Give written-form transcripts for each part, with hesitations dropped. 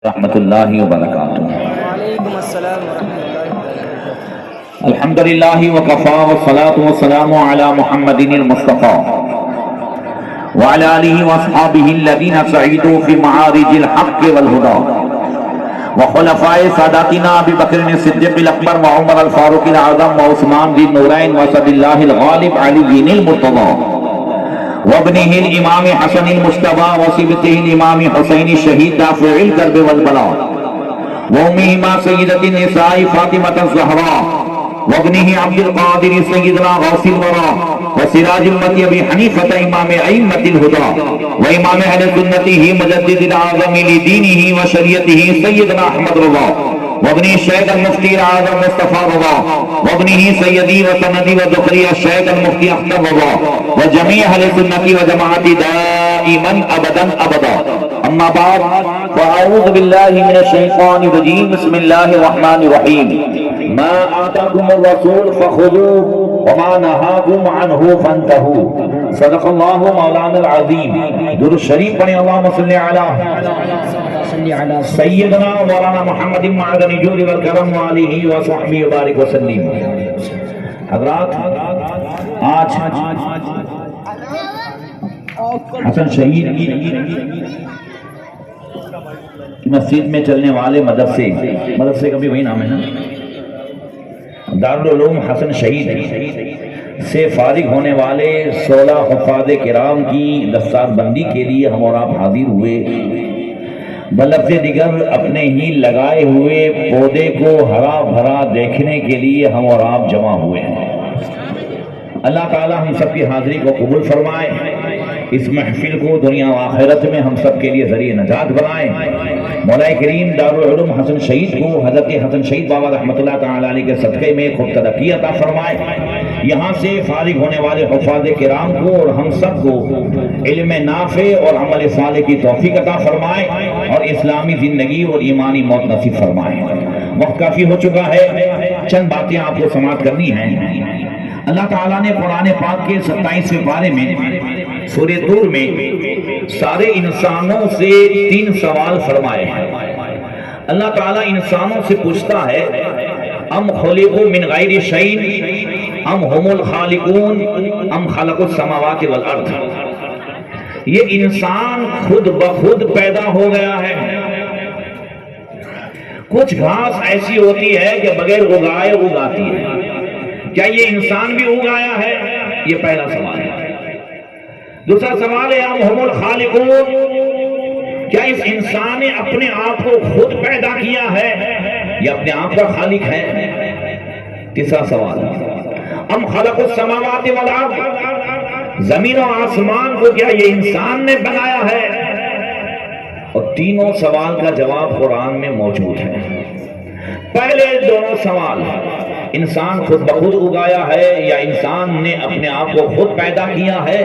رحمۃ اللہ وبرکاتہ۔ وعلیکم السلام ورحمۃ اللہ وبرکاتہ۔ الحمد للہ وکفا والصلاۃ والسلام علی محمد المصطفى وعلى آلہ واصحابہ الذین سعیدوا فی معارج الحق والہدى وخلفائے ساداتنا ابی بکر الصدیق الاکبر وعمر الفاروق الاعظم وعثمان ذی النورین واسد اللہ الغالب علی المرتضی وابنه الامام حسن المجتبى وصبته الامام حسین الشہید دافع الکرب والبلاء وامهما سیدۃ النساء فاطمۃ الزہراء وابنه عبد القادر سیدنا غوث الورى وسراج امتی ابی حنیفۃ امام ائمۃ الہدى وامام اہل سنتہ مجدد الاعظم لدینہ وشریعتہ سیدنا احمد رضا وابنه الشیخ المفتی الاعظم مصطفی رضا وابنه سیدی وسندی وذخری الشیخ المفتی اختر رضا وجميع اهل السنة وجماعة دائما ابدا ابدا اما بعد فاعوذ بالله من الشيطان الرجيم بسم الله الرحمن الرحيم ما آتاكم الرسول فخذوه وما نهاكم عنه فانتهوا صدق الله مولانا العظيم درود شریف پڑھیں اللهم صل على سيدنا مولانا محمد معدن الجود والكرم وآله وصحبه وبارك وسلم۔ حضرات، آج حسن شہید کی مسجد میں چلنے والے مدرسے کا بھی وہی نام ہے نا، دارالعلوم حسن شہید سے فارغ ہونے والے 16 حفاظ کرام کی دستار بندی کے لیے ہم اور آپ حاضر ہوئے۔ بلفظ دیگر اپنے ہی لگائے ہوئے پودے کو ہرا بھرا دیکھنے کے لیے ہم اور آپ جمع ہوئے ہیں۔ اللہ تعالی ہم سب کی حاضری کو قبول فرمائے، اس محفل کو دنیا و آخرت میں ہم سب کے لیے ذریعہ نجات بنائے۔ مولا کریم دارالعلوم حسن شہید کو حضرت حسن شہید بابا رحمۃ اللہ تعالی علیہ کے صدقے میں خود ترقی عطا فرمائے، یہاں سے فارغ ہونے والے حفاظ کرام کو اور ہم سب کو علم نافع اور عمل صالح کی توفیق عطا فرمائے اور اسلامی زندگی اور ایمانی موت نصیب فرمائے۔ وقت کافی ہو چکا ہے، چند باتیں آپ کو سماعت کرنی ہیں۔ اللہ تعالیٰ نے قرآن پاک کے 27ویں پارے میں سورہ طور میں سارے انسانوں سے 3 سوال فرمائے ہیں۔ اللہ تعالیٰ انسانوں سے پوچھتا ہے ام خلقوا من غیر شیء ام هم الخالقون ام خلقوا السماوات والارض۔ یہ انسان خود بخود پیدا ہو گیا ہے؟ کچھ گھاس ایسی ہوتی ہے کہ بغیر اگائے اگاتی ہے، کیا یہ انسان بھی اگایا ہے؟ یہ پہلا سوال ہے۔ دوسرا سوال ہے ام هم الخالقون، کیا اس انسان نے اپنے آپ کو خود پیدا کیا ہے یا اپنے آپ کا خالق ہے؟ تیسرا سوال ام خلق السماوات والارض، زمین و آسمان کو کیا یہ انسان نے بنایا ہے؟ اور تینوں سوال کا جواب قرآن میں موجود ہے۔ پہلے دونوں سوال انسان خود بخود اگایا ہے یا انسان نے اپنے آپ کو خود پیدا کیا ہے،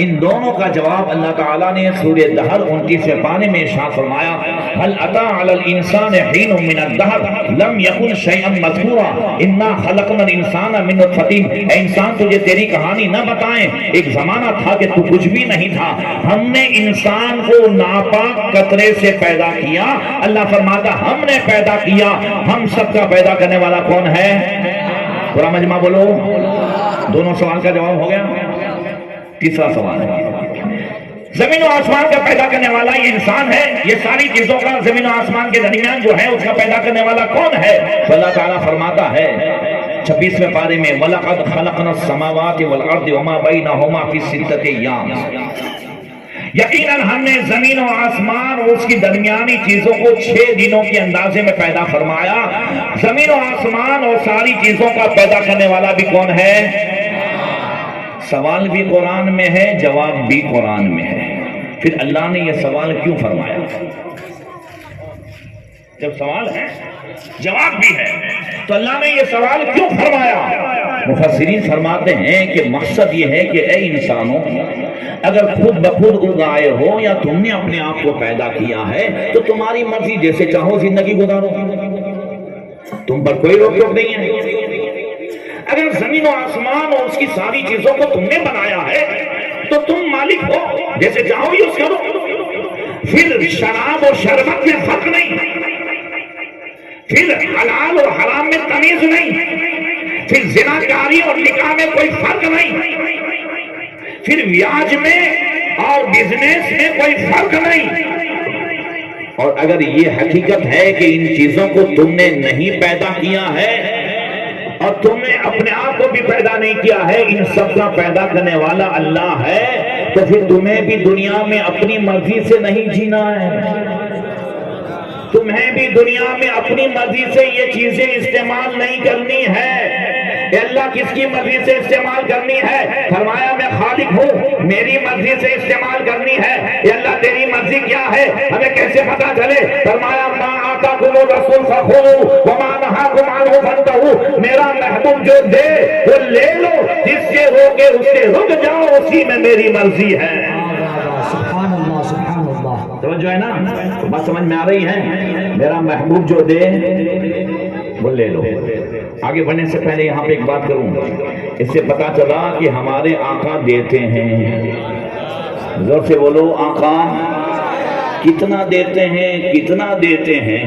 ان دونوں کا جواب اللہ تعالیٰ نے سورہ دہر 29ویں پارے میں ارشاد فرمایا هل اتى على الانسان حين من الدهر لم يكن شيئا مذكورا انا خلقنا الانسان من نطفة۔ اے انسان تجھے تیری کہانی نہ بتائیں، ایک زمانہ تھا کہ تو کچھ بھی نہیں تھا، ہم نے انسان کو ناپاک قطرے سے پیدا کیا۔ اللہ فرماتا ہم نے پیدا کیا، ہم سب کا پیدا کرنے والا کون ہے؟ پورا مجمع بولو۔ دونوں سوال کا جواب ہو گیا۔ تیسرا سوال ہے زمین و آسمان کا پیدا کرنے والا یہ انسان ہے، یہ ساری چیزوں کا زمین و آسمان کے درمیان جو ہے اس کا پیدا کرنے والا کون ہے؟ تو اللہ تعالیٰ فرماتا ہے 26ویں پارے میں وَلَقَدْ خَلَقْنَا السَّمَاوَاتِ وَالْأَرْضِ وَمَا بَيْنَهُمَا فِي سِتَّةِ أَيَّامٍ، یقیناً ہم نے زمین و آسمان اور اس کی درمیانی چیزوں کو 6 دنوں کے اندازے میں پیدا فرمایا۔ زمین و آسمان اور ساری چیزوں کا پیدا کرنے والا بھی کون ہے؟ سوال بھی قرآن میں ہے، جواب بھی قرآن میں ہے۔ پھر اللہ نے یہ سوال کیوں فرمایا؟ جب سوال ہے جواب بھی ہے تو اللہ نے یہ سوال کیوں فرمایا؟ مفسرین فرماتے ہیں کہ مقصد یہ ہے کہ اے انسانوں، اگر خود بخود اگائے ہو یا تم نے اپنے آپ کو پیدا کیا ہے تو تمہاری مرضی جیسے چاہو زندگی گزارو، تم پر کوئی روک ٹوک نہیں ہے۔ اگر زمین و آسمان اور اس کی ساری چیزوں کو تم نے بنایا ہے تو تم مالک ہو، جیسے چاہو یوز کرو۔ پھر شراب اور شربت میں فرق نہیں، پھر حلال اور حرام میں تمیز نہیں، پھر زناکاری اور نکاح میں کوئی فرق نہیں، پھر بیاج میں اور بزنس میں کوئی فرق نہیں۔ اور اگر یہ حقیقت ہے کہ ان چیزوں کو تم نے نہیں پیدا کیا ہے اور تم نے اپنے آپ کو بھی پیدا نہیں کیا ہے، ان سب کا پیدا کرنے والا اللہ ہے، تو پھر تمہیں بھی دنیا میں اپنی مرضی سے نہیں جینا ہے، تمہیں بھی دنیا میں اپنی مرضی سے یہ چیزیں استعمال نہیں کرنی ہے۔ اے اللہ کس کی مرضی سے استعمال کرنی ہے؟ فرمایا میں خالق ہوں، میری مرضی سے استعمال کرنی ہے۔ اے اللہ تیری مرضی کیا ہے ہمیں کیسے پتا چلے؟ فرمایا ما آتاکم الرسول فخذوہ وما نہاکم عنہ فانتہوا، میرا محبوب جو دے وہ لے لو، جس سے روکے اس سے رک جاؤ، اسی میں میری مرضی ہے۔ سبحان اللہ سبحان اللہ۔ توجہ ہے نا؟ بات سمجھ میں آ رہی ہے؟ میرا محبوب جو دے وہ لے لو۔ آگے بڑھنے سے پہلے یہاں پہ ایک بات کروں، اس سے پتا چلا کہ ہمارے آقا دیتے ہیں، زور سے بولو آقا کتنا دیتے ہیں، کتنا دیتے ہیں۔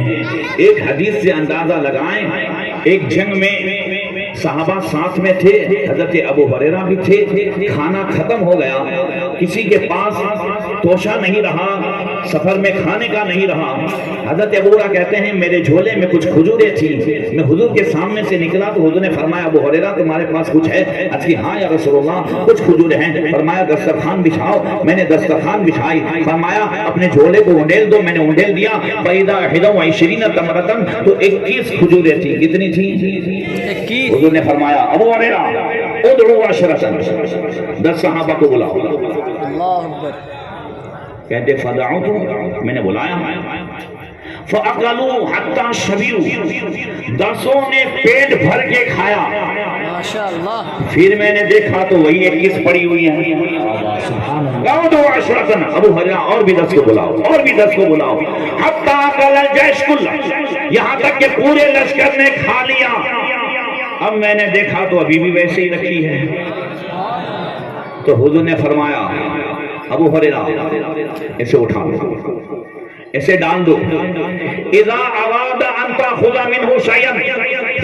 ایک حدیث سے اندازہ لگائیں، ایک جنگ میں صحابہ ساتھ میں تھے، حضرت ابو ہریرہ بھی تھے، کھانا ختم ہو گیا، کسی کے پاس توشہ نہیں رہا، سفر میں کھانے کا نہیں رہا۔ حضرت ابو ہریرہ کہتے ہیں میرے جھولے میں کچھ کھجوریں تھیں، میں حضور کے سامنے سے نکلا تو حضور نے فرمایا ابو ہریرہ تمہارے پاس کچھ ہے؟ عرض کی ہاں یا رسول اللہ کچھ کھجوریں ہیں۔ فرمایا دسترخوان بچھاؤ، میں نے دسترخوان بچھائی۔ فرمایا اپنے جھولے کو انڈیل دو، میں نے انڈیل دیا، فَإِذَا إِحْدَى وَعِشْرِينَ تَمْرَةً، تو 21 کھجوریں تھیں۔ کتنی تھیں؟ حضور نے فرمایا ابو ہریرہ ادعوا عشرة، 10 صحابہ کو بلاؤ۔ اللہ اکبر۔ کہتے فدعوت، میں نے بلایا، فَأَقَلُوا حَتَّى شَبِعُوا، 10 نے پیٹ بھر کے کھایا۔ ماشاءاللہ۔ پھر میں نے دیکھا تو وہی 21 پڑی ہوئی ہیں۔ ادعوا عشرة، ابو ہریرہ اور بھی 10 کو بلاؤ، اور بھی 10 کو بلاؤ، حَتَّى أَكَلَ الْجَيْشُ كُلُّهُ، یہاں تک کہ پورے لشکر نے کھا لیا۔ اب میں نے دیکھا تو ابھی بھی ویسے ہی رکھی ہے۔ تو حضور نے فرمایا ابو ہریرہ اسے اٹھا دو، اسے ڈال دو۔ اذا اراد ان تاخذ منه شيئا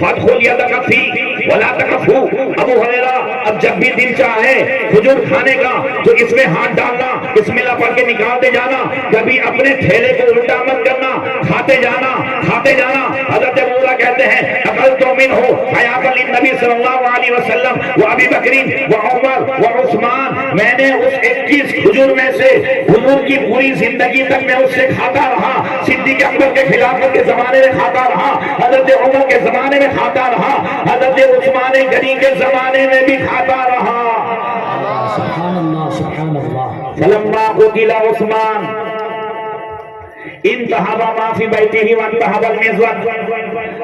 فادخل يدك فيه ولا تكفه، ابو ہریرہ اب جب بھی دل چاہے کھجور کھانے کا تو اس میں ہاتھ ڈالنا، بسم اللہ پڑھ کے نکالتے جانا، کبھی اپنے تھیلے کو الٹا مت کرنا، کھاتے جانا کھاتے جانا۔ حضرت ابو ہریرہ کہتے ہیں اکلت منه حیاء للنبی صلی اللہ علیہ وسلم وابی بکر وعمر وعثمان، میں نے اس 21 کھجور میں سے حضور کی پوری زندگی تک میں اس سے کھاتا رہا، صدیق اکبر کے خلافت کے زمانے میں کھاتا رہا، حضرت عمر کے زمانے میں کھاتا رہا، حضرت عثمان غنی کے زمانے میں بھی کھاتا رہا۔ سبحان اللہ سبحان اللہ۔ فلما قتل عثمان انتہب ما فی بیتہ وانتہب المزود،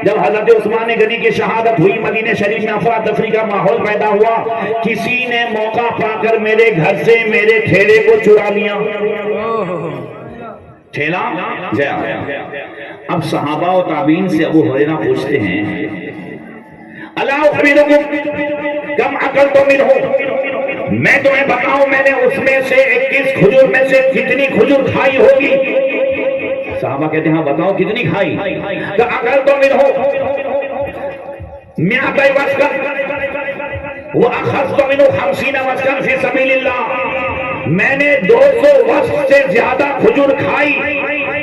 جب حضرت عثمان غنی کی شہادت ہوئی، مدینہ شریف میں افراتفری کا ماحول پیدا ہوا، کسی نے موقع پا کر میرے گھر سے میرے ٹھیلے کو چرا لیا، ٹھیلا گیا۔ اب صحابہ و تابعین سے ابو ہریرہ پوچھتے ہیں الا اخبرکم کم اکلتم منہ، میں تمہیں بتاؤں میں نے اس میں سے 21 کھجور میں سے کتنی کھجور کھائی ہوگی؟ صحابہ کہتے ہیں ہاں بتاؤ کتنی کھائی؟ کہ اکلتم منہ 100 وسقا واخذت منہ 50 وسقا فی سبیل اللہ، میں نے 200 وسق سے زیادہ کھجور کھائی،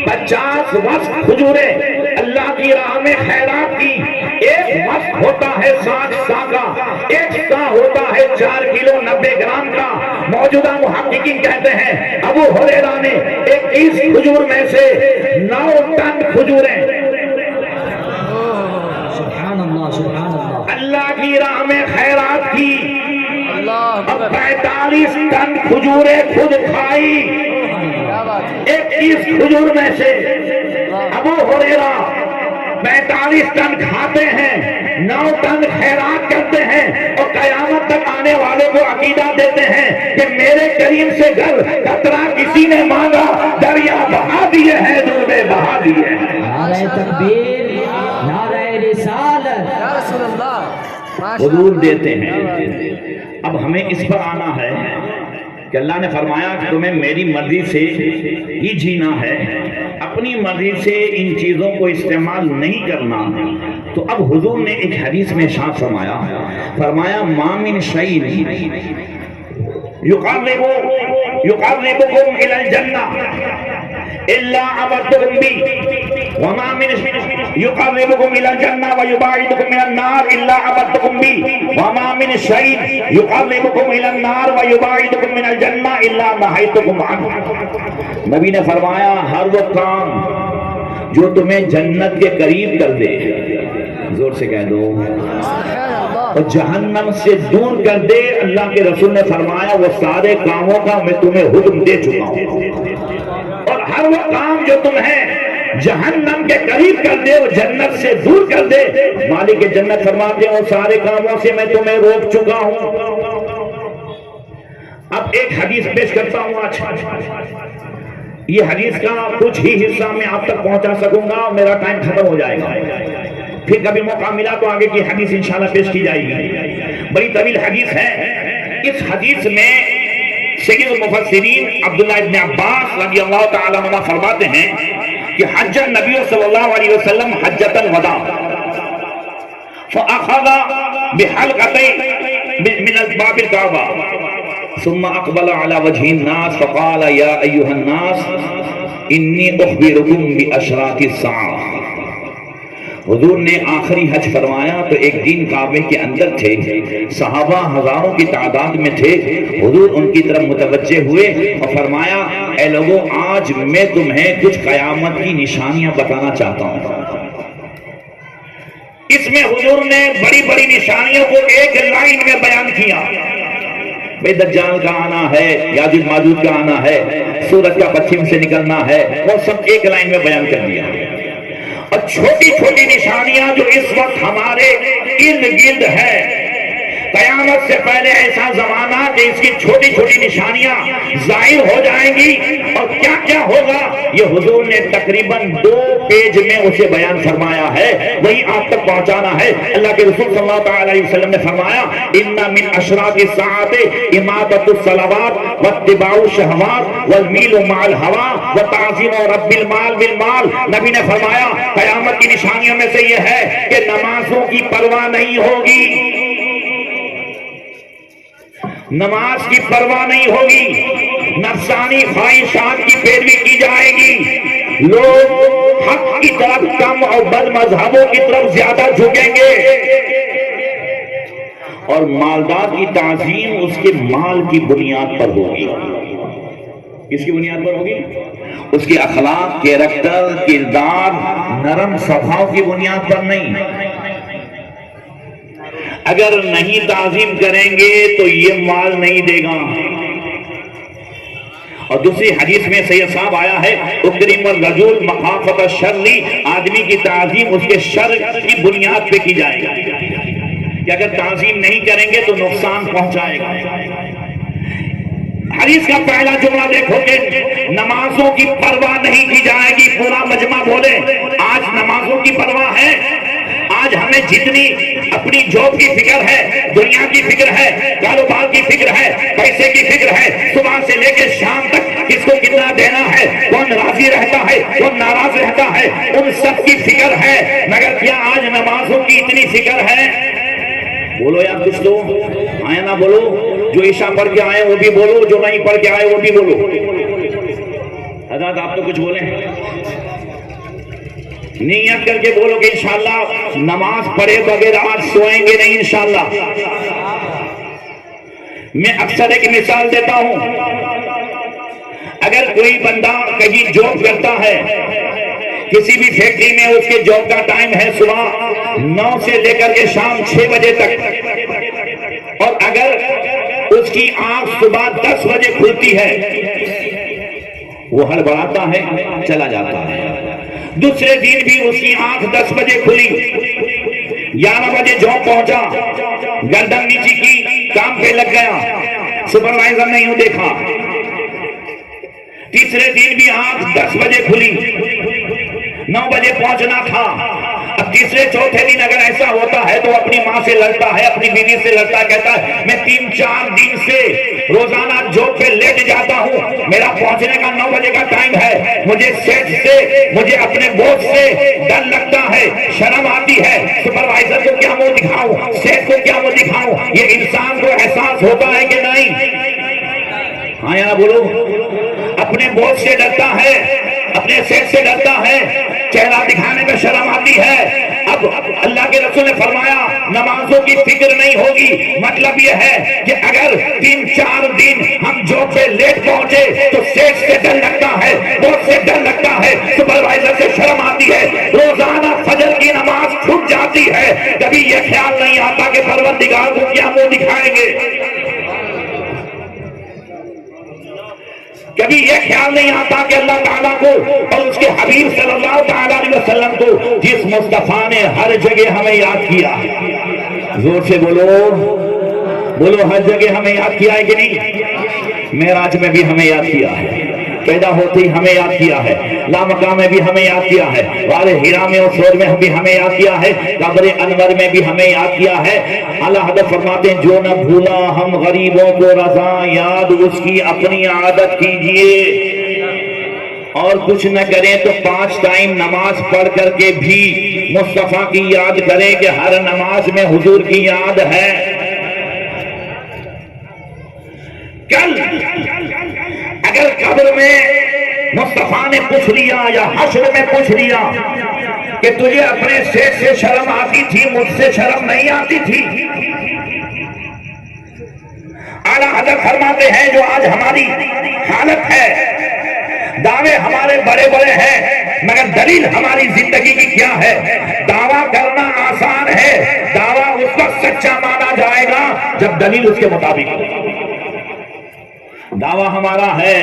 50 وسق کھجوریں اللہ کی راہ میں خیرات کی۔ ایک وسق ہوتا ہے 60 سا کا، ایک سا ہوتا ہے 4 کلو 90 گرام کا۔ موجودہ محققین کہتے ہیں ابو ہریرہ نے 21 کھجور میں سے 9 ٹن کھجوریں سبحان اللہ سبحان اللہ اللہ کی راہ میں خیرات کی۔ اللہ اب اکبر۔ 45 ٹن کھجوریں خود کھائی۔ کیا بات ہے۔ 21 کھجور میں سے ابو ہریرہ 45 ٹن کھاتے ہیں، 9 ٹن خیرات کرتے ہیں، اور قیامت تک آنے والے کو عقیدہ دیتے ہیں کہ میرے کریم سے گھر قطرہ کسی نے مانگا، دریا بہا دیے ہیں، دودھے بہا دیے ہیں۔ نعرہ تکبیر، نعرہ رسالت، یا رسول اللہ۔ حضور دیتے ہیں۔ اب ہمیں اس پر آنا ہے کہ اللہ نے فرمایا کہ تمہیں میری مرضی سے ہی جینا ہے، اپنی مرضی سے ان چیزوں کو استعمال نہیں کرنا. تو اب حضور نے ایک حدیث میں ارشاد فرمایا ما من شیء یقربکم الی الجنہ الا عبدتکم بی وما من يقربكم الى الجنه ويبعدكم من النار الا عبدتكم بي وما من شيء يقربكم الى النار ويبعدكم من الجنه الا نهيتكم عنه. نبی نے فرمایا ہر وہ کام جو تمہیں جنت کے قریب کر دے، زور سے کہہ دو، اور جہنم سے دور کر دے، اللہ کے رسول نے فرمایا وہ سارے کاموں کا میں تمہیں حکم دے چکا ہوں. اور ہر وہ کام جو تمہیں جہنم کے قریب کر دے، وہ جنت سے دور کر دے، مالک جنت فرماتے ہیں وہ سارے کاموں سے میں تمہیں روک چکا ہوں. اب ایک حدیث پیش کرتا ہوں آج. یہ حدیث کا کچھ ہی حصہ میں آپ تک پہنچا سکوں گا، میرا ٹائم ختم ہو جائے گا. پھر کبھی موقع ملا تو آگے کی حدیث انشاءاللہ پیش کی جائے گی. بڑی طویل حدیث ہے. اس حدیث میں سید المفسرین عبداللہ ابن عباس رضی اللہ تعالیٰ عنہ فرماتے ہیں کہ حج النبی صلی اللہ علیہ وسلم حجۃ الوداع فأخذ بحلقتين من باب الكعبة ثم أقبل على وجه الناس فقال يا أيها الناس إني أخبركم بأشراط الساعة. حضور نے آخری حج فرمایا تو ایک دن کعبے کے اندر تھے، صحابہ ہزاروں کی تعداد میں تھے. حضور ان کی طرف متوجہ ہوئے اور فرمایا اے لوگوں آج میں تمہیں کچھ قیامت کی نشانیاں بتانا چاہتا ہوں. اس میں حضور نے بڑی بڑی نشانیوں کو ایک لائن میں بیان کیا. بھئی دجال کا آنا ہے، یاجوج ماجوج کا آنا ہے، سورج کا پچھم سے نکلنا ہے، وہ سب ایک لائن میں بیان کر دیا. اور چھوٹی چھوٹی نشانیاں جو اس وقت ہمارے ارد گرد ہے، قیامت سے پہلے ایسا زمانہ کہ اس کی چھوٹی چھوٹی نشانیاں ظاہر ہو جائیں گی اور کیا کیا ہوگا یہ حضور نے تقریباً 2 پیج میں اسے بیان فرمایا ہے، وہی آپ تک پہنچانا ہے. اللہ کے رسول صلی اللہ علیہ وسلم نے فرمایا ان من اشراط الساعة اماطة الصلوات واتباع الشہوات والمیل مع الہوى وتعظیم رب المال بالمال. نبی نے فرمایا قیامت کی نشانیوں میں سے یہ ہے کہ نمازوں کی پرواہ نہیں ہوگی، نماز کی پرواہ نہیں ہوگی، نفسانی خواہشات کی پیروی کی جائے گی، لوگ حق کی طرف کم اور بد مذہبوں کی طرف زیادہ جھکیں گے، اور مالدار کی تعظیم اس کے مال کی بنیاد پر ہوگی. کس کی بنیاد پر ہوگی؟ اس کے اخلاق، کیریکٹر، کردار، نرم صفاؤں کی بنیاد پر نہیں. اگر نہیں تعظیم کریں گے تو یہ مال نہیں دے گا. اور دوسری حدیث میں سید صاحب آیا ہے اکرم الرجل مخافۃ الشر، آدمی کی تعظیم اس کے شر کی بنیاد پہ کی جائے گی کہ اگر تعظیم نہیں کریں گے تو نقصان پہنچائے گا. حدیث کا پہلا جملہ دیکھو گے نمازوں کی پرواہ نہیں کی جائے گی. پورا مجمع بولے آج نمازوں کی پرواہ ہے. آج ہمیں جتنی اپنی جاب کی فکر ہے، دنیا کی فکر ہے، کاروبار کی فکر ہے، پیسے کی فکر ہے، صبح سے لے کے شام تک کس کو کتنا دینا ہے، کون راضی رہتا ہے، کون ناراض رہتا ہے، ان سب کی فکر ہے. مگر کیا آج نمازوں کی اتنی فکر ہے؟ بولو یار کچھ تو آئے نہ بولو. جو عشاء پڑھ کے آئے وہ بھی بولو، جو نہیں پڑھ کے آئے وہ بھی بولو. حضرات آپ تو کچھ بولیں، نیت کر کے بولو کہ انشاءاللہ نماز پڑھے بغیر آج سوئیں گے نہیں انشاءاللہ. میں اکثر ایک مثال دیتا ہوں. اگر کوئی بندہ کہیں جاب کرتا ہے، کسی بھی فیکٹری میں اس کے جاب کا ٹائم ہے صبح 9 سے لے کر کے شام 6 بجے تک، اور اگر اس کی آنکھ صبح 10 بجے کھلتی ہے وہ ہڑبڑاتا ہے چلا جاتا ہے. دوسرے دن بھی اس کی آنکھ 10 بجے کھلی، 11 بجے جاب پہنچا، گردن نیچی کی، کام پہ لگ گیا، سپروائزر نہیں دیکھا. تیسرے دن بھی آنکھ 10 بجے کھلی، 9 بجے پہنچنا تھا، اب تیسرے چوتھے دن اگر ایسا ہوتا ہے تو اپنی ماں سے لڑتا ہے، اپنی بیوی سے لڑتا ہے، کہتا ہے میں 3-4 دن سے روزانہ جاب پہ لیٹ جاتا ہوں، میرا پہنچنے کا 9 بجے کا ٹائم ہے، مجھے سیٹ سے، مجھے اپنے باس سے ڈر لگتا ہے، شرم آتی ہے، سپروائزر کو کیا منہ دکھاؤں، سیٹ کو کیا منہ دکھاؤں۔ یہ انسان کو احساس ہوتا ہے کہ نہیں؟ ہاں یا بولو، اپنے باس سے ڈرتا ہے، اپنے سیٹ سے ڈرتا ہے، چہرہ دکھانے میں شرم آتی ہے۔ اب اللہ کے رسول نے فرمایا نمازوں کی فکر نہیں ہوگی، مطلب یہ ہے کہ اگر 3-4 دن ہم جاب پہ لیٹ پہنچے تو سیٹ سے ڈر لگتا ہے، باس سے ڈر لگتا ہے، سپروائزر سے شرم آتی ہے، روزانہ فجر کی نماز چھوٹ جاتی ہے، کبھی یہ خیال نہیں آتا کہ پروردگار کو کیا منہ دکھائیں گے، کبھی یہ خیال نہیں آتا کہ اللہ تعالیٰ کو اور اس کے حبیب صلی اللہ تعالیٰ علیہ وسلم کو، جس مصطفیٰ نے ہر جگہ ہمیں یاد کیا، زور سے بولو بولو، ہر جگہ ہمیں یاد کیا ہے کہ نہیں؟ معراج میں بھی ہمیں یاد کیا ہے، پیدا ہوتے ہی ہمیں یاد کیا ہے، لامکہ میں بھی ہمیں یاد کیا ہے، غار حرا میں اور سور میں بھی ہمیں یاد کیا ہے، قبر انور میں بھی ہمیں یاد کیا ہے۔ اللہ حضرت فرماتے ہیں جو نہ بھولا ہم غریبوں کو رضا یاد اس کی اپنی عادت کیجئے، اور کچھ نہ کریں تو 5 ٹائم نماز پڑھ کر کے بھی مصطفیٰ کی یاد کریں کہ ہر نماز میں حضور کی یاد ہے۔ کل اگر قبر میں مصطفیٰ نے پوچھ لیا یا حشر میں پوچھ لیا کہ تجھے اپنے سیٹ سے شرم آتی تھی، مجھ سے شرم نہیں آتی تھی، اعلیٰ حضرت فرماتے ہیں جو آج ہماری حالت ہے، دعوے ہمارے بڑے بڑے ہیں مگر دلیل ہماری زندگی کی کیا ہے؟ دعویٰ کرنا آسان ہے، دعویٰ اس کا سچا مانا جائے گا جب دلیل اس کے مطابق ہو۔ دعویٰ ہمارا ہے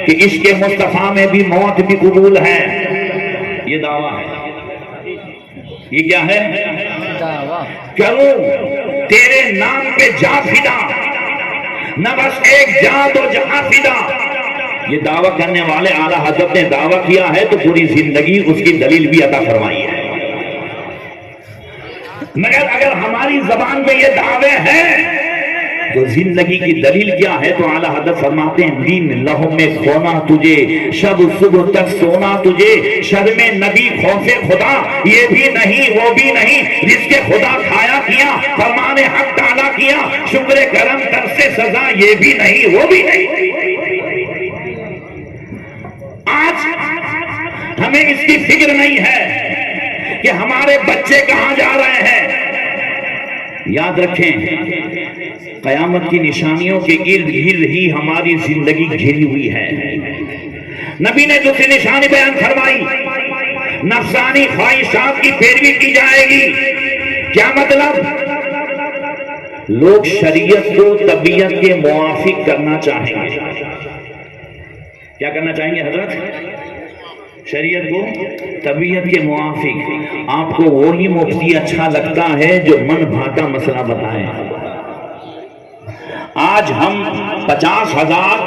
کہ عشق مصطفیٰ میں بھی موت بھی قبول ہے، یہ دعویٰ ہے۔ یہ کیا ہے؟ کروں تیرے نام پہ جا فدا، نہ بس ایک جان تو جہاں فدا۔ یہ دعویٰ کرنے والے اعلیٰ حضرت نے دعویٰ کیا ہے تو پوری زندگی اس کی دلیل بھی عطا فرمائی ہے۔ مگر اگر ہماری زبان پہ یہ دعوے ہیں تو زندگی کی دلیل کیا ہے؟ تو اعلیٰ حضرت فرماتے ہیں دین لہو میں کھونا تجھے، شب صبح تک سونا تجھے، شرم نبی خوف خدا یہ بھی نہیں وہ بھی نہیں، رزق خدا کھایا کیا، فرمان حق تعالیٰ کیا، شکر کرم تر سے سزا یہ بھی نہیں وہ بھی نہیں۔ آج ہمیں اس کی فکر نہیں ہے کہ ہمارے بچے کہاں جا رہے ہیں۔ یاد رکھیں قیامت کی نشانیوں کے ارد گرد ہی ہماری زندگی گھری ہوئی ہے۔ نبی نے دوسری نشانی بیان فرمائی، نفسانی خواہشات کی پیروی کی جائے گی۔ کیا مطلب؟ لوگ شریعت کو طبیعت کے موافق کرنا چاہیں گے۔ کیا کرنا چاہیں گے حضرت؟ شریعت کو طبیعت کے موافق۔ آپ کو وہی مفتی اچھا لگتا ہے جو من بھاتا مسئلہ بتائیں۔ آج ہم 50,000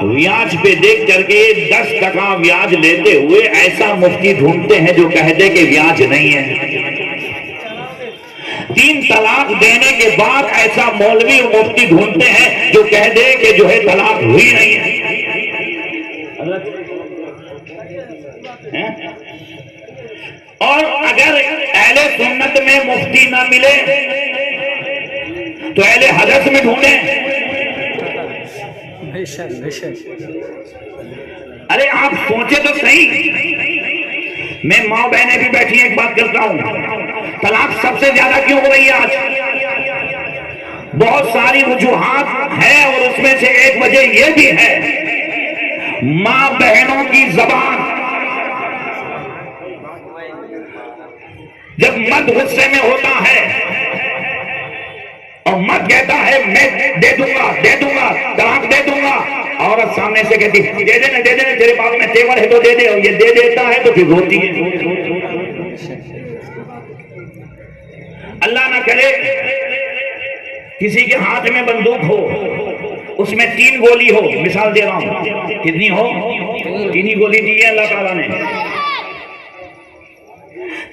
ویاج پہ دیکھ کر کے 10% ویاج لیتے ہوئے ایسا مفتی ڈھونڈتے ہیں جو کہہ دے کہ ویاج نہیں ہے۔ 3 طلاق دینے کے بعد ایسا مولوی و مفتی ڈھونڈتے ہیں جو کہہ دے کہ جو ہے طلاق ہوئی نہیں ہے۔ اور اگر اہل سنت میں مفتی نہ ملے تو اہل حدیث میں ڈھونڈیں۔ ارے آپ سوچے تو صحیح، میں ماں بہنیں بھی بیٹھی ایک بات کرتا ہوں، طلاق سب سے زیادہ کیوں ہو رہی ہے آج؟ بہت ساری وجوہات ہیں اور اس میں سے ایک وجہ یہ بھی ہے ماں بہنوں کی زبان۔ جب مرد غصے میں ہوتا ہے اور مرد کہتا ہے میں دے دوں گا طلاق دے دوں گا، عورت سامنے سے کہتی دے دینا تیرے پاس میں تیور ہے تو دے دے، اور یہ دے دیتا ہے تو پھر روتی ہے۔ اللہ نہ کرے کسی کے ہاتھ میں بندوق ہو، اس میں 3 گولی ہو، مثال دے رہا ہوں، کتنی ہو؟ 3 ہی گولی دی ہے اللہ تعالیٰ نے۔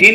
3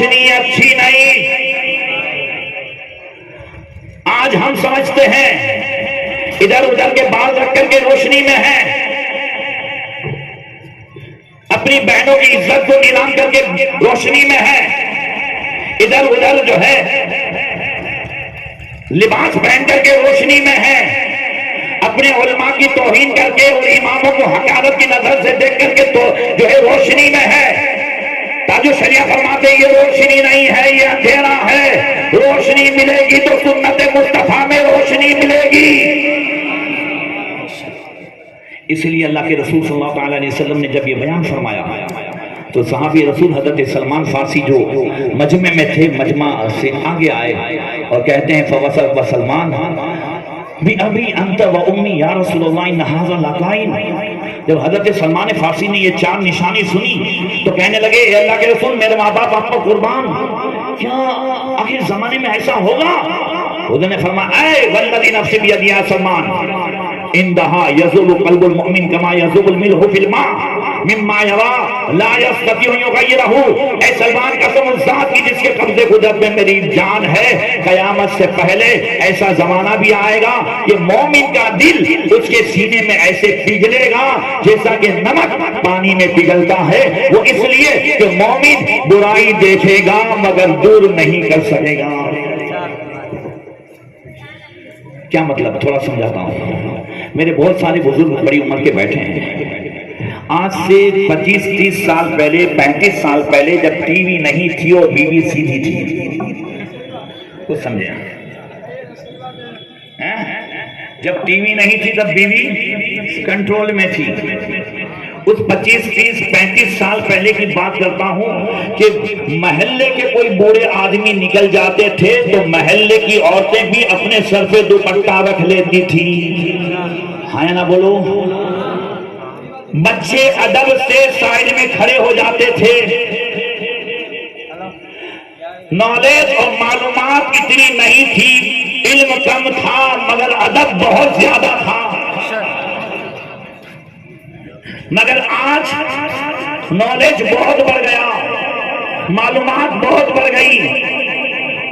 روشنی اچھی نہیں. آج ہم سمجھتے ہیں ادھر ادھر کے بال رکھ کر کے روشنی میں ہیں، اپنی بہنوں کی عزت کو نیلام کر کے روشنی میں ہے، ادھر ادھر جو ہے لباس پہن کر کے روشنی میں ہے، اپنے علماء کی توہین کر کے اور اماموں کو حقارت کی نظر سے دیکھ کر کے تو جو ہے روشنی میں ہے. تاج الشریعہ فرماتے یہ روشنی نہیں ہے، یہ اندھیرا ہے. روشنی ملے گی تو سنت مصطفیٰ میں روشنی ملے گی. اس لیے اللہ کے رسول صلی اللہ تعالی علیہ وسلم نے جب یہ بیان فرمایا تو صحابی رسول حضرت سلمان فارسی جو مجمع میں تھے، مجمع سے آگے آئے اور کہتے ہیں فوسط و سلمان بھی ابھی انت و امی یا رسول اللہ ان ھذا لقائن. جب حضرت سلمان فارسی نے یہ چار نشانی سنی تو کہنے لگے اے اللہ کے رسول میرے ماں باپ آپ کو قربان، کیا آخر زمانے میں ایسا ہوگا؟ حضور نے فرمایا اے والذی نفسی بیدی یا سلمان اندہا یذوب قلب المؤمن کما یذوب الملح فی الماء مما یرا لا یستطیع ان یغیرہ. اے سلمان قسم اس ذات کی جس کے قبضے قدرت میں میری جان ہے، قیامت سے پہلے ایسا زمانہ بھی آئے گا کہ مومن کا دل اس کے سینے میں ایسے پگھلے گا جیسا کہ نمک پانی میں پگھلتا ہے. وہ اس لیے کہ مومن برائی دیکھے گا مگر دور نہیں کر سکے گا. کیا مطلب؟ تھوڑا سمجھاتا ہوں. میرے بہت سارے بزرگ بڑی عمر کے بیٹھے ہیں. آج سے 25-30 سال پہلے، 35 سال پہلے جب ٹی وی نہیں تھی اور بی بی سی تھی، کچھ سمجھے؟ جب ٹی وی نہیں تھی تب بی بی کنٹرول میں تھی. اس 25-30-35 سال پہلے کی بات کرتا ہوں کہ محلے کے کوئی بوڑھے آدمی نکل جاتے تھے تو محلے کی عورتیں بھی اپنے سر پہ دوپٹہ رکھ لیتی تھی. ہاں یا نہ بولو؟ بچے ادب سے سائڈ میں کھڑے ہو جاتے تھے. نالج اور معلومات اتنی نہیں تھی، علم کم تھا مگر ادب بہت زیادہ تھا. مگر آج نالج بہت بڑھ گیا، معلومات بہت بڑھ گئی،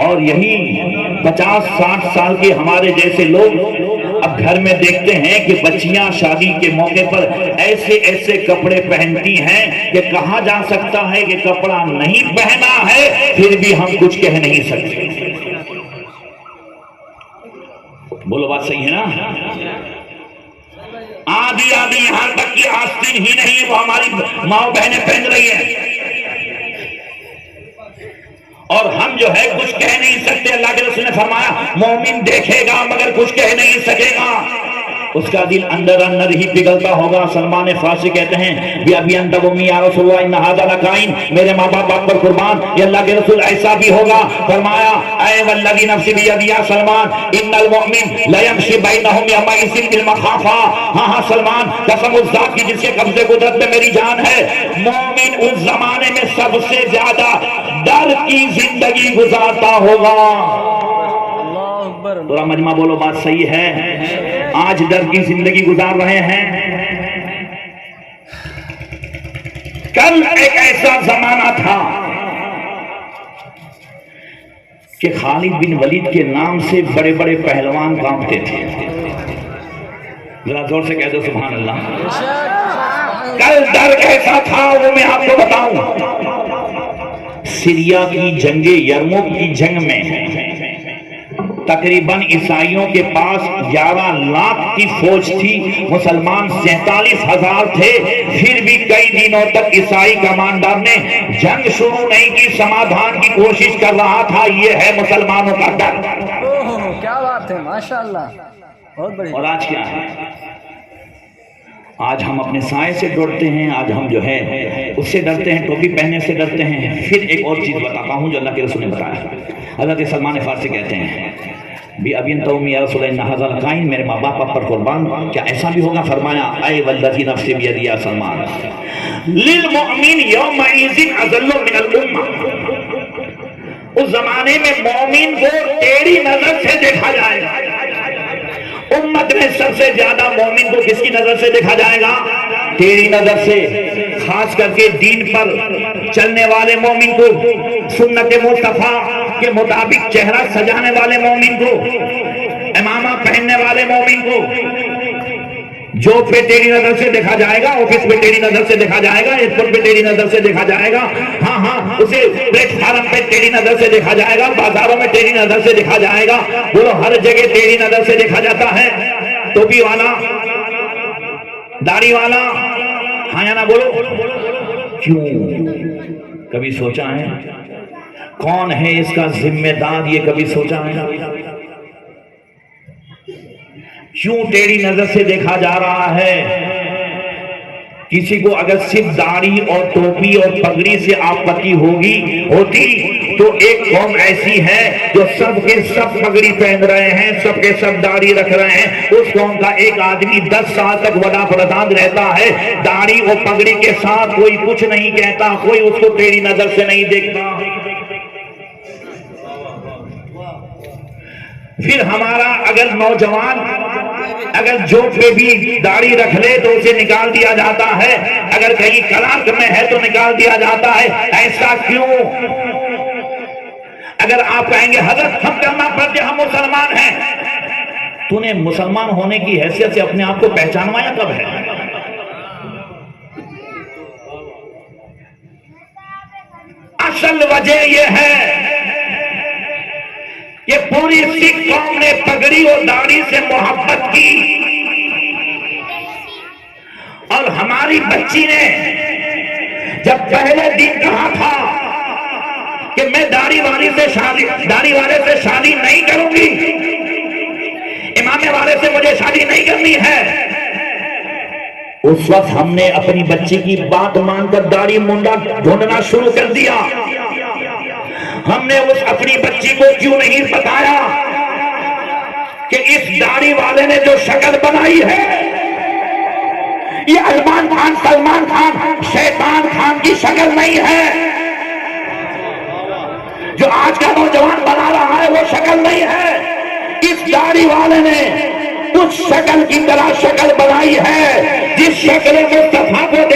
اور یہی 50-60 سال کے ہمارے جیسے لوگ اب گھر میں دیکھتے ہیں کہ بچیاں شادی کے موقع پر ایسے ایسے کپڑے پہنتی ہیں کہ کہا جا سکتا ہے کہ کپڑا نہیں پہنا ہے پھر بھی ہم کچھ کہہ نہیں سکتے. بولو بات صحیح ہے نا؟ آدھی یہاں تک کی آستین ہی نہیں وہ ہماری ماں بہنیں پہن رہی ہیں، اور ہم جو ہے کچھ کہہ نہیں سکتے. اللہ کے رسول نے فرمایا مومن دیکھے گا مگر کچھ کہہ نہیں سکے گا، اس کا دل اندر اندر ہی پگھلتا ہوگا. سلمان فارسی کہتے ہیں بھی ابھی انت و امی یا رسول اللہ ان ھذا لقائن، میرے ماں باپ آپ پر قربان، یہ اللہ کے رسول ایسا بھی ہوگا. فرمایا اے والذی نفسی بیدی یا سلمان ان المؤمن لیمشی بینہم یومئذ بالمخافہ. ہاں سلمان قسم اس ذات کی جس کے قبضے قدرت میں میری جان ہے، مومن اس زمانے میں سب سے زیادہ ڈر کی زندگی گزارتا ہوگا. پورا مجمع بولو بات صحیح ہے؟ آج ڈر کی زندگی گزار رہے ہیں. کل ایک ایسا زمانہ تھا کہ خالد بن ولید کے نام سے بڑے بڑے پہلوان کانپتے تھے. ذرا زور سے کہہ دو سبحان اللہ. کل ڈر کیسا تھا وہ میں آپ کو بتاؤں. سیریا کی جنگ یرموک کی جنگ میں تقریباً عیسائیوں کے پاس 11 لاکھ کی فوج تھی، مسلمان 47,000 تھے. پھر بھی کئی دنوں تک عیسائی کمانڈر نے جنگ شروع نہیں کی، سمادھان کی کوشش کر رہا تھا. یہ ہے مسلمانوں کا ڈر. کیا بات ہے، ماشاءاللہ، بہت بڑھیا. اور آج کیا ہے؟ آج ہم اپنے سائے سے ڈرتے ہیں، آج ہم جو ہے اس سے ڈرتے ہیں، ٹوپی پہننے سے ڈرتے ہیں. پھر ایک اور چیز بتاتا ہوں جو اللہ کے رسول نے بتایا. حضرت سلمان فارسی کہتے ہیں بھی ابھی انت امی یا رسول اللہ ان ھذا لقائن، میرے ماں باپ آپ پر قربان، کیا ایسا بھی ہوگا؟ فرمایا اے والذی نفسی بیدی یا سلمان للمؤمن یومئذ اذل من الامہ. اس زمانے میں مومن کو ٹیڑھی نظر سے دیکھا جائے گا. امت میں سب سے زیادہ مومن کو کس کی نظر سے دیکھا جائے گا؟ ٹیڑھی نظر سے، خاص کر کے دین پر چلنے والے مومن کو، سنت مصطفیٰ کے مطابق چہرہ سجانے والے مومن کو، امامہ پہننے والے مومن کو جاب پہ ٹیڑھی نظر سے دیکھا جائے گا، آفس پہ ٹیڑھی نظر سے دیکھا جائے گا، ایئرپورٹ پہ ٹیڑھی نظر سے دیکھا جائے گا، ہاں اسے پلیٹ فارم پہ ٹیڑھی نظر سے دیکھا جائے گا، بازاروں میں ٹیڑھی نظر سے دیکھا جائے گا، بولو ہر جگہ ٹیڑھی نظر سے دیکھا جاتا ہے۔ ٹوپی والا، داڑھی والا، ہاں یا نہ بولو؟ کیوں؟ کبھی سوچا ہے کون ہے اس کا ذمہ دار؟ یہ کبھی سوچا ہے کیوں ٹیڑھی نظر سے دیکھا جا رہا ہے؟ کسی کو اگر صرف داڑھی اور ٹوپی اور پگڑی سے آپتی ہوتی تو ایک قوم ایسی ہے جو سب کے سب پگڑی پہن رہے ہیں، سب کے سب داڑھی رکھ رہے ہیں، اس قوم کا ایک آدمی 10 سال تک وڈا پردان رہتا ہے، داڑھی اور پگڑی کے ساتھ کوئی کچھ نہیں کہتا، کوئی اس کو ٹیڑھی نظر سے نہیں دیکھتا۔ پھر ہمارا اگر نوجوان اگر جو پہ بھی داڑھی رکھ لے تو اسے نکال دیا جاتا ہے، اگر کہیں کلارک میں ہے تو نکال دیا جاتا ہے۔ ایسا کیوں؟ اگر آپ کہیں گے حضرت ہم کرنا پڑتے ہم مسلمان ہیں، تو نے مسلمان ہونے کی حیثیت سے اپنے آپ کو پہچانوایا کب ہے؟ اصل وجہ یہ ہے کہ پوری سکھ قوم نے پگڑی اور داڑھی سے محبت کی، اور ہماری بچی نے جب پہلے دن کہا تھا کہ میں داڑھی والے سے شادی نہیں کروں گی، امامے والے سے مجھے شادی نہیں کرنی ہے، اس وقت ہم نے اپنی بچی کی بات مان کر داڑھی منڈا ڈھونڈنا شروع کر دیا۔ ہم نے اس اپنی بچی کو کیوں نہیں بتایا کہ اس داڑھی والے نے جو شکل بنائی ہے یہ سلمان خان شیطان خان کی شکل نہیں ہے، جو آج کا نوجوان بنا رہا ہے وہ شکل نہیں ہے، اس داڑھی والے نے اس شکل کی طرح شکل بنائی ہے جس شکل مصطفیٰ کو